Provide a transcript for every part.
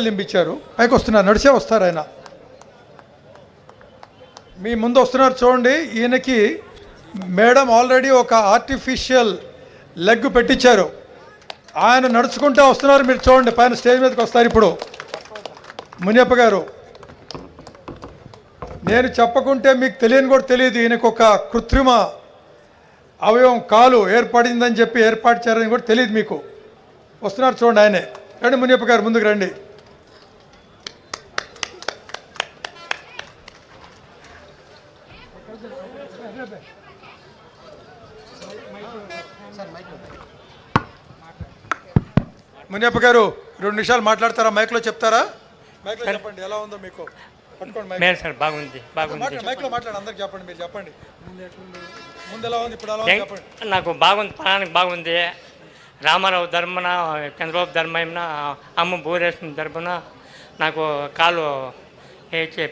నింపించారు. పైకి వస్తున్నారు, నడిచే వస్తారు. ఆయన మీ ముందు వస్తున్నారు చూడండి. ఈయనకి మేడం ఆల్రెడీ ఒక ఆర్టిఫిషియల్ లెగ్ పెట్టించారు. ఆయన నడుచుకుంటూ వస్తున్నారు. మీరు చూడండి, పైన స్టేజ్ మీదకి వస్తారు. ఇప్పుడు మునియప్ప గారు, నేను చెప్పకుంటే మీకు తెలియని కూడా తెలియదు, ఈయనకు ఒక కృత్రిమ అవయవం కాలు ఏర్పడిందని చెప్పి ఏర్పాటు చేయాలని కూడా తెలియదు మీకు. వస్తున్నారు చూడండి ఆయనే. రండి మునియప్ప గారు, ముందుకు రండి. మునియప్ప గారు 2 నిమిషాలు మాట్లాడతారా? మైక్లో చెప్తారా? మైక్లో చెప్పండి, ఎలా ఉందో మీకు. పట్టుకోండి సార్. బాగుంది, బాగుంది. మైక్లో మాట్లాడి అందరికి చెప్పండి. మీరు చెప్పండి, ముందు ఎలా ఉంది, ఇప్పుడు ఎలా ఉంది చెప్పండి. నాకు బాగుంది, ప్రాణానికి బాగుంది. రామారావు ధర్మన, చంద్రబాబు ధర్మన, అమ్మ భూరేశ్వరం ధర్మన నాకు కాలు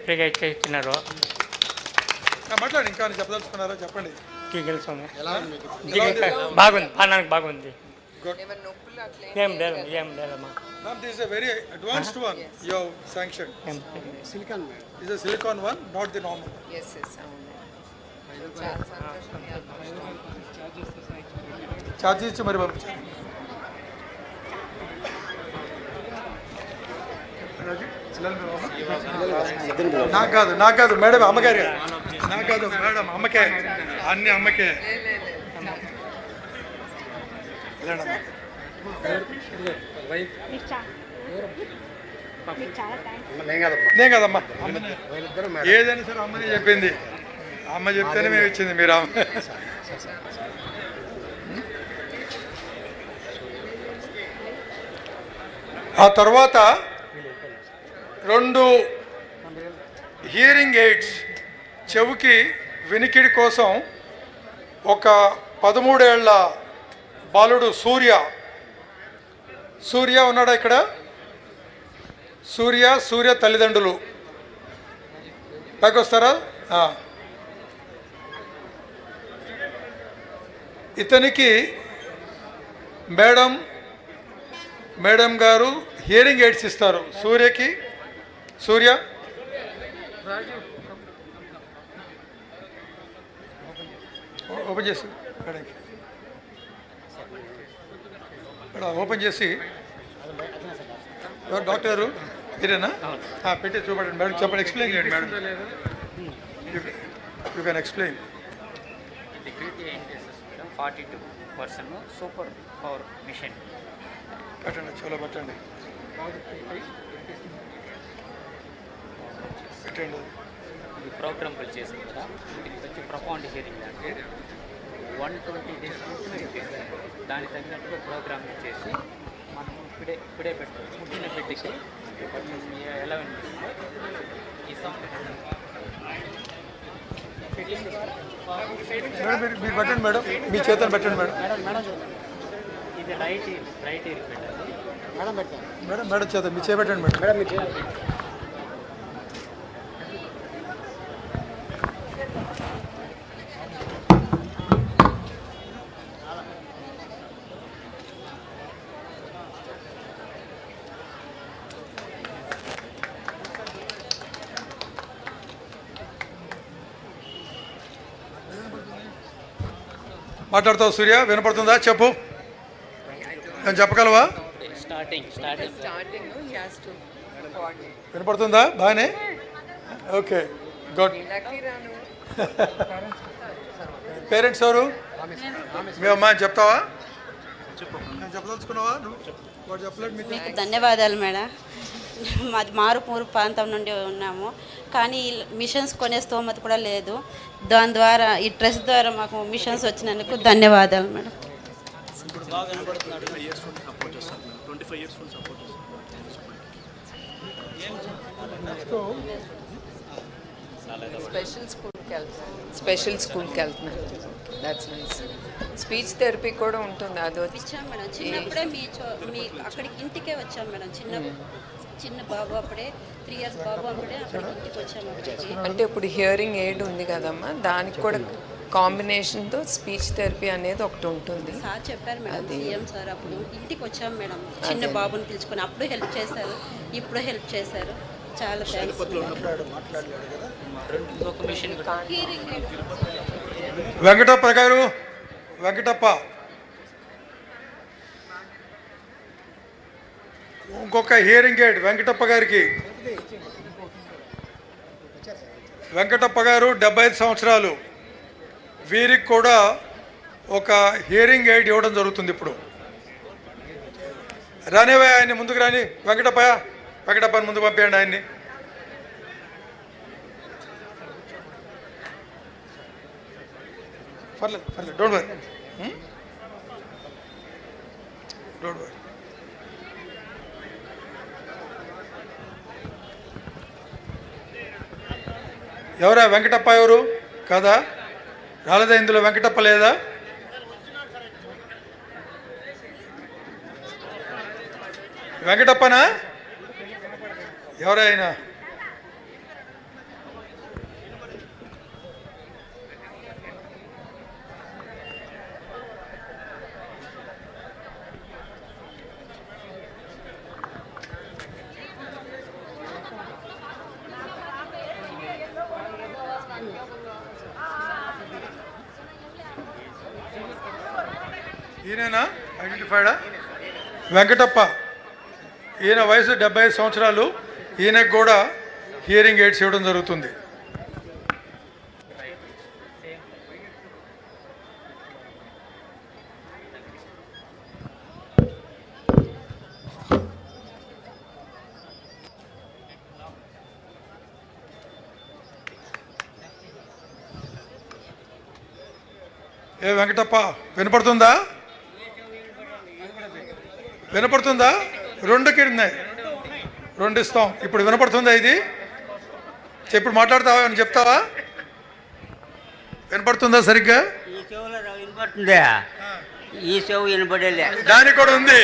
ఫ్రీగా ఇచ్చినారు. మాట్లాడి, ఇంకా చెప్పదలుచుకున్నారా? చెప్పండి. బాగుంది, ప్రాణానికి బాగుంది. ఏం లేదు, ఏం లేదమ్మా. Ma'am, this is a very advanced one you have sanctioned. Silicon. This is a silicon one, not the normal. Yes, yes. Charge ఇచ్చి మరి పంపించారు. నాకు కాదు మేడం, అమ్మగారు. నాకు కాదు మేడం, అమ్మకే. అన్ని అమ్మకే. నేను కదమ్మా, ఏదైనా సరే అమ్మనే చెప్పింది. అమ్మ చెప్తేనే మేము ఇచ్చింది. మీరు ఆ తర్వాత 2 హియరింగ్ ఎయిడ్స్, చెవుకి వినికిడి కోసం ఒక 13 ఏళ్ల బాలుడు సూర్య ఉన్నాడా ఇక్కడ? సూర్య తల్లిదండ్రులు పైకి వస్తారా? ఇతనికి మేడం గారు హియరింగ్ ఎయిడ్స్ ఇస్తారు సూర్యకి. సూర్య ఓపెన్ చేసి మేడంకి, ఓపెన్ చేసి. డాక్టర్ గారు మీరేనా? పెట్టి చూపండి మేడం, చెప్పండి, ఎక్స్ప్లెయిన్ చేయండి madam. You can explain. 42% super power mission. పెట్టండి, చాలా పెట్టండి. పెట్టండి. ఇది ప్రోగ్రాంబుల్ చేసింది కదా, దీనికి వచ్చి ప్రొఫౌండ్ హియరింగ్ అంటే 120 days దాని తగినట్టుగా ప్రోగ్రామ్ చేసి మనం ఇప్పుడే పెట్టాలి. పుట్టిన బిడ్డకి కొంచెం ఎలా వినిపిస్తుందో ఈ సౌండ్ మీరు పెట్టండి మేడం, మీ చేతను పెట్టండి మేడం. ఇది రైట్ ఇయర్ పెట్టాలి మేడం చేత మీ చేపెట్టండి మేడం. మాట్లాడతావు సూర్య? వినపడుతుందా? చెప్పు, నేను చెప్పగలవా? వినపడుతుందా? బాగానే, ఓకే, గుడ్. పేరెంట్స్ ఎవరు? మీ అమ్మ చెప్తావా? చెప్పదలుచుకున్నావా? వాడు చెప్పలేదు. మీకు ధన్యవాదాలు మేడం. మాది మారుమూరు ప్రాంతం నుండి ఉన్నాము, కానీ మిషన్స్ కొనే స్తోమత కూడా లేదు. దాని ద్వారా, ఈ ట్రస్ట్ ద్వారా మాకు మిషన్స్ వచ్చినందుకు ధన్యవాదాలు మేడం. స్పెషల్ స్కూల్కి వెళ్తున్నాను. That's nice. స్పీచ్ థెరపీ కూడా ఉంటుంది. అది వచ్చాం మేడం, చిన్నప్పుడే మీ అక్కడికి ఇంటికే వచ్చాం మేడం. చిన్న బాబు అప్పుడే 3 years బాబు అప్పుడే అక్కడికి ఇంటికి వచ్చాము. అంటే ఇప్పుడు హియరింగ్ ఎయిడ్ ఉంది కదమ్మా, దానికి కూడా కాంబినేషన్తో స్పీచ్ థెరపీ అనేది ఒకటి ఉంటుంది. సార్ చెప్పారు మేడం, సీఎం సార్. అప్పుడు ఇంటికి వచ్చాం మేడం, చిన్న బాబుని పిలుచుకొని. అప్పుడు హెల్ప్ చేశారు. ఇప్పుడు హెల్ప్ చేశారు. చాలా థ్యాంక్స్. ఇంకొక మిషన్ కూడా వెంకటప్ప గారు, వెంకటప్ప ఇంకొక హియరింగ్ ఎయిడ్ వెంకటప్ప గారికి. వెంకటప్ప గారు 75 సంవత్సరాలు. వీరికి కూడా ఒక హియరింగ్ ఎయిడ్ ఇవ్వడం జరుగుతుంది ఇప్పుడు. రానివే ఆయన్ని ముందుకు రాని. వెంకటప్పని ముందుకు పంపేయండి ఆయన్ని. పర్లేదు, డోంట్ వరీ. ఎవరా వెంకటప్ప? ఎవరు కదా? రాలేదా ఇందులో? వెంకటప్ప లేదా? వెంకటప్పనా? ఎవరైనా? ఈయనేనా ఐడెంటిఫైడా? వెంకటప్ప. ఈయన వయసు 75 సంవత్సరాలు. ఈయనకు కూడా హియరింగ్ ఎయిడ్స్ ఇవ్వడం జరుగుతుంది. ఏ వెంకటప్ప, వినపడుతుందా? వినపడుతుందా? 2కి ఉన్నాయి, 2 ఇస్తాం. ఇప్పుడు వినపడుతుందా? ఇది ఇప్పుడు మాట్లాడతావా? అని చెప్తావా? వినపడుతుందా సరిగ్గా? ఈ చెవులో వినపడుతుందా? ఈ చెవు వినపడేలే. దానికి కూడా ఉంది.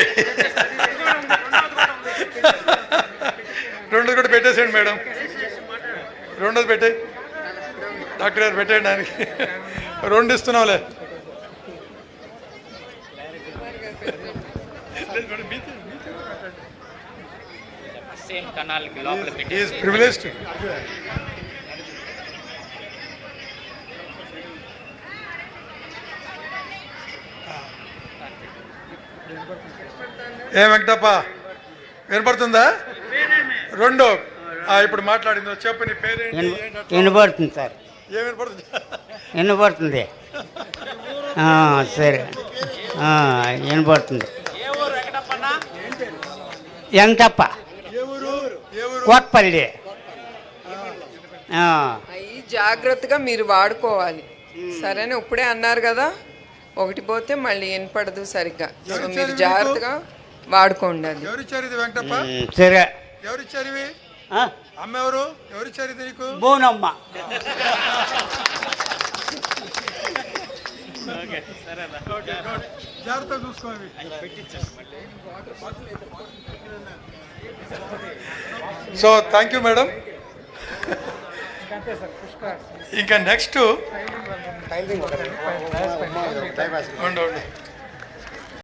2 కూడా పెట్టేసేయండి మేడం. 2 పెట్టే డాక్టర్ గారు పెట్టేయండి దానికి. 2 ఇస్తున్నాంలే. సేమ్ కనాల్కి లోపల పెట్టి ఈజ్ ప్రివిలేజ్డ్. ఏ వెంకటప్ప, వినపడుతుందా? 2 ఇప్పుడు మాట్లాడిందో చెప్పు. నీ పేరేంటి? వినపడుతుంది సార్. ఏం వినపడుతుంది? వినపడుతుంది. సరే, వినపడుతుంది. వెంకటప్ప, కోట్పల్లి. అవి జాగ్రత్తగా మీరు వాడుకోవాలి. సరేనా? ఇప్పుడే అన్నారు కదా, ఒకటి పోతే మళ్ళీ వినపడదు సరిగ్గా. సో మీరు జాగ్రత్తగా వాడుకోండి. అది ఎవరిచ్చారు ఇది వెంకటప్ప? సరే. ఎవరిచ్చారు ఇవి? అమ్మ ఎవరు? ఎవరిచ్చారు ఇది నీకు? బోనమ్మ. జాగ్రత్త చూసుకోవాలి. So thank you madam. ఇంకా నెక్స్ట్ ఉండండి.